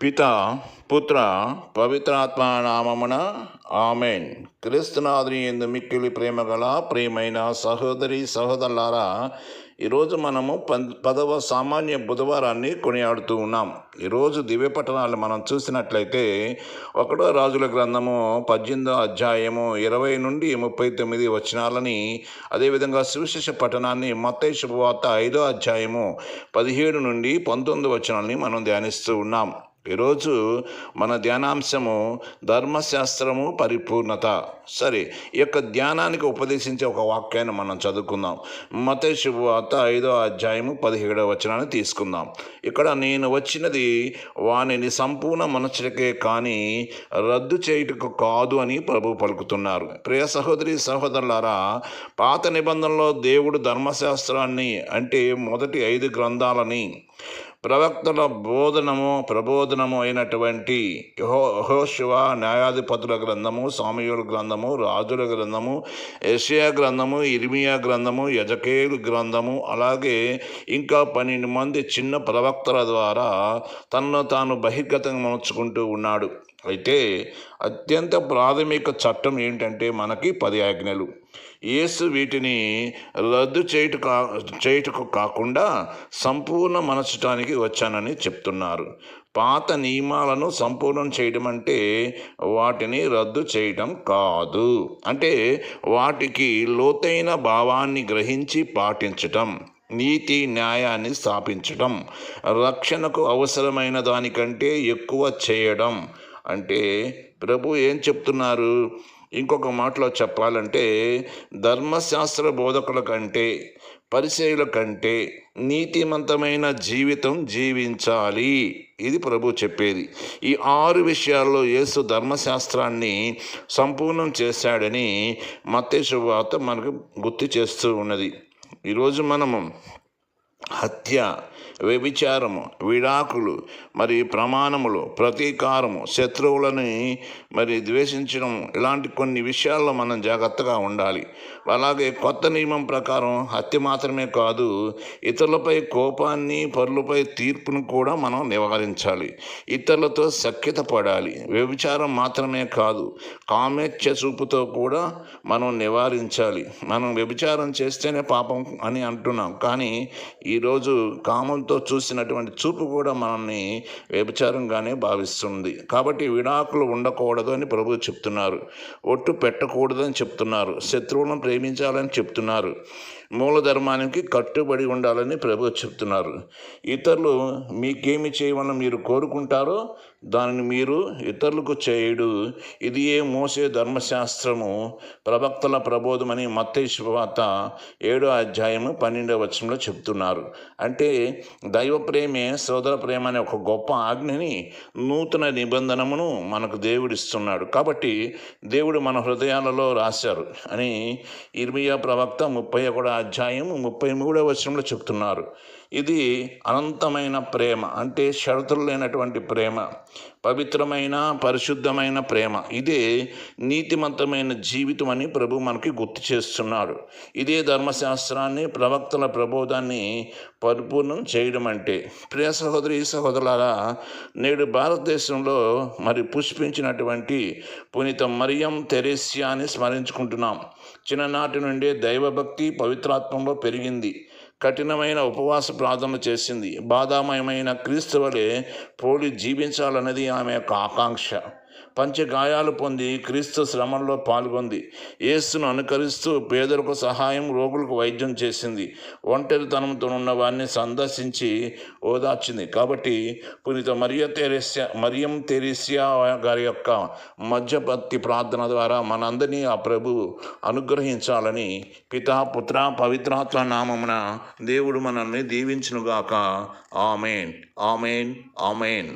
పిత పుత్ర పవిత్రాత్మ నామమున ఆమెన్. క్రీస్తునాథుని యందు మిక్కిలి ప్రేమ గల ప్రియమైన సహోదరి సహోదరులారా, ఈరోజు మనము 10వ సామాన్య బుధవారాన్ని కొనియాడుతూ ఉన్నాం. ఈరోజు దివ్య పట్టణాలు మనం చూసినట్లయితే 1వ రాజుల గ్రంథము 18వ అధ్యాయము 20 నుండి 39 వచనాలని, అదేవిధంగా సువిశేష పట్టణాన్ని మత్తయి శుభవార్త 5వ అధ్యాయము 17 నుండి 19 వచనాలని మనం ధ్యానిస్తూ ఉన్నాం. ఈరోజు మన ధ్యానాంశము ధర్మశాస్త్రము పరిపూర్ణత. సరే, ఈ యొక్క ధ్యానానికి ఉపదేశించే ఒక వాక్యాన్ని మనం చదువుకుందాం. మత్తయి శుభవార్త 5వ అధ్యాయము 17వ వచనాన్ని తీసుకుందాం. ఇక్కడ నేను వచ్చినది వానిని సంపూర్ణ మనసులకే కానీ రద్దు చేయుటకు కాదు అని ప్రభు పలుకుతున్నారు. ప్రియ సహోదరి సహోదరులారా, పాత నిబంధనలో దేవుడు ధర్మశాస్త్రాన్ని అంటే మొదటి 5 గ్రంథాలని, ప్రవక్తల ప్రబోధనము అయినటువంటి యెహోషువ, న్యాయాధిపతుల గ్రంథము, సాముయేలు గ్రంథము, రాజుల గ్రంథము, యెషయా గ్రంథము, ఇర్మియా గ్రంథము, యెజెకేలు గ్రంథము, అలాగే ఇంకా 12 మంది చిన్న ప్రవక్తల ద్వారా తనను తాను బహిర్గతంగా మార్చుకుంటూ ఉన్నాడు. అయితే అత్యంత ప్రాథమిక చట్టం ఏంటంటే మనకి 10 ఆజ్ఞలు. యేసు వీటిని రద్దు చేయుటకు కాకుండా సంపూర్ణ మనచటానికి వచ్చానని చెప్తున్నారు. పాత నియమాలను సంపూర్ణం చేయడం అంటే వాటిని రద్దు చేయడం కాదు, అంటే వాటికి లోతైన భావాన్ని గ్రహించి పాటించటం, నీతి న్యాయాన్ని స్థాపించడం, రక్షణకు అవసరమైన దానికంటే ఎక్కువ చేయడం. అంటే ప్రభు ఏం చెప్తున్నారు? ఇంకొక మాటలో చెప్పాలంటే ధర్మశాస్త్ర బోధకుల కంటే, పరిచయుల కంటే నీతిమంతమైన జీవితం జీవించాలి. ఇది ప్రభు చెప్పేది. ఈ 6 విషయాల్లో యేసు ధర్మశాస్త్రాన్ని సంపూర్ణం చేశాడని మత్తయి శుభవార్త మనకు గుర్తు చేస్తూ ఉన్నది. ఈరోజు మనము హత్య, వ్యభిచారము, విడాకులు, మరి ప్రమాణములు, ప్రతీకారము, శత్రువులని ద్వేషించడం, ఇలాంటి కొన్ని విషయాల్లో మనం జాగ్రత్తగా ఉండాలి. అలాగే కొత్త నియమం ప్రకారం హత్య మాత్రమే కాదు, ఇతరులపై కోపాన్ని, పరులపై తీర్పును కూడా మనం నివారించాలి. ఇతరులతో సఖ్యత పడాలి. వ్యభిచారం మాత్రమే కాదు, కామేచ్ఛ చూపుతో కూడా మనం నివారించాలి. మనం వ్యభిచారం చేస్తేనే పాపం అని అంటున్నాం, కానీ ఈరోజు కామంతో చూసినటువంటి చూపు కూడా మనల్ని వ్యభిచారంగానే భావిస్తుంది. కాబట్టి విడాకులు ఉండకూడదు అని ప్రభు చెప్తున్నారు. ఒట్టు పెట్టకూడదని చెప్తున్నారు. శత్రువులను ప్రేమించాలని చెప్తున్నారు. మూలధర్మానికి కట్టుబడి ఉండాలని ప్రభు చెప్తున్నారు. ఇతరులు మీకేమి చేయమని మీరు కోరుకుంటారో దానిని మీరు ఇతరులకు చేయుడు. ఇది మోసే ధర్మశాస్త్రము, ప్రవక్తల ప్రబోధమని మత్తయి శుభవార్త 7వ అధ్యాయము 12వ వచనంలో చెప్తున్నారు. అంటే దైవ ప్రేమే సోదర ప్రేమ అనే ఒక గొప్ప ఆజ్ఞని, నూతన నిబంధనమును మనకు దేవుడిస్తున్నాడు. కాబట్టి దేవుడు మన హృదయాలలో రాశారు అని ఇర్మియా ప్రవక్త 31వ అధ్యాయం 33వ వచనంలో చెప్తున్నారు. ఇది అనంతమైన ప్రేమ, అంటే షరతులు లేనటువంటి ప్రేమ, పవిత్రమైన పరిశుద్ధమైన ప్రేమ. ఇదే నీతిమంతమైన జీవితం అని ప్రభు మనకి గుర్తు చేస్తున్నాడు. ఇదే ధర్మశాస్త్రాన్ని, ప్రవక్తల ప్రబోధాన్ని పరిపూర్ణం చేయడం అంటే. ప్రియ సహోదరి సహోదరులారా, నేడు భారతదేశంలో పుష్పించినటువంటి పునీత మరియం తెరేసియాని స్మరించుకుంటున్నాం. చిన్ననాటి నుండే దైవభక్తి పవిత్రాత్మంలో పెరిగింది. కఠినమైన ఉపవాస ప్రార్థన చేసింది. బాధామయమైన క్రీస్తు వలె పోలి జీవించాలన్నది ఆమె యొక్క ఆకాంక్ష. పంచగాయాలు పొంది క్రీస్తు శ్రమంలో పాల్గొంది. యేసును అనుకరిస్తూ పేదలకు సహాయం, రోగులకు వైద్యం చేసింది. ఒంటరితనంతో ఉన్న వారిని సందర్శించి ఓదార్చింది. కాబట్టి పునీత మరియం తెరేసియా గారి యొక్క మధ్యవర్తి ప్రార్థన ద్వారా మనందరినీ ఆ ప్రభు అనుగ్రహించాలని పితా పుత్ర పవిత్రాత్మ నామమున దేవుడు మనల్ని దీవించునుగాక. Amen, amen, amen.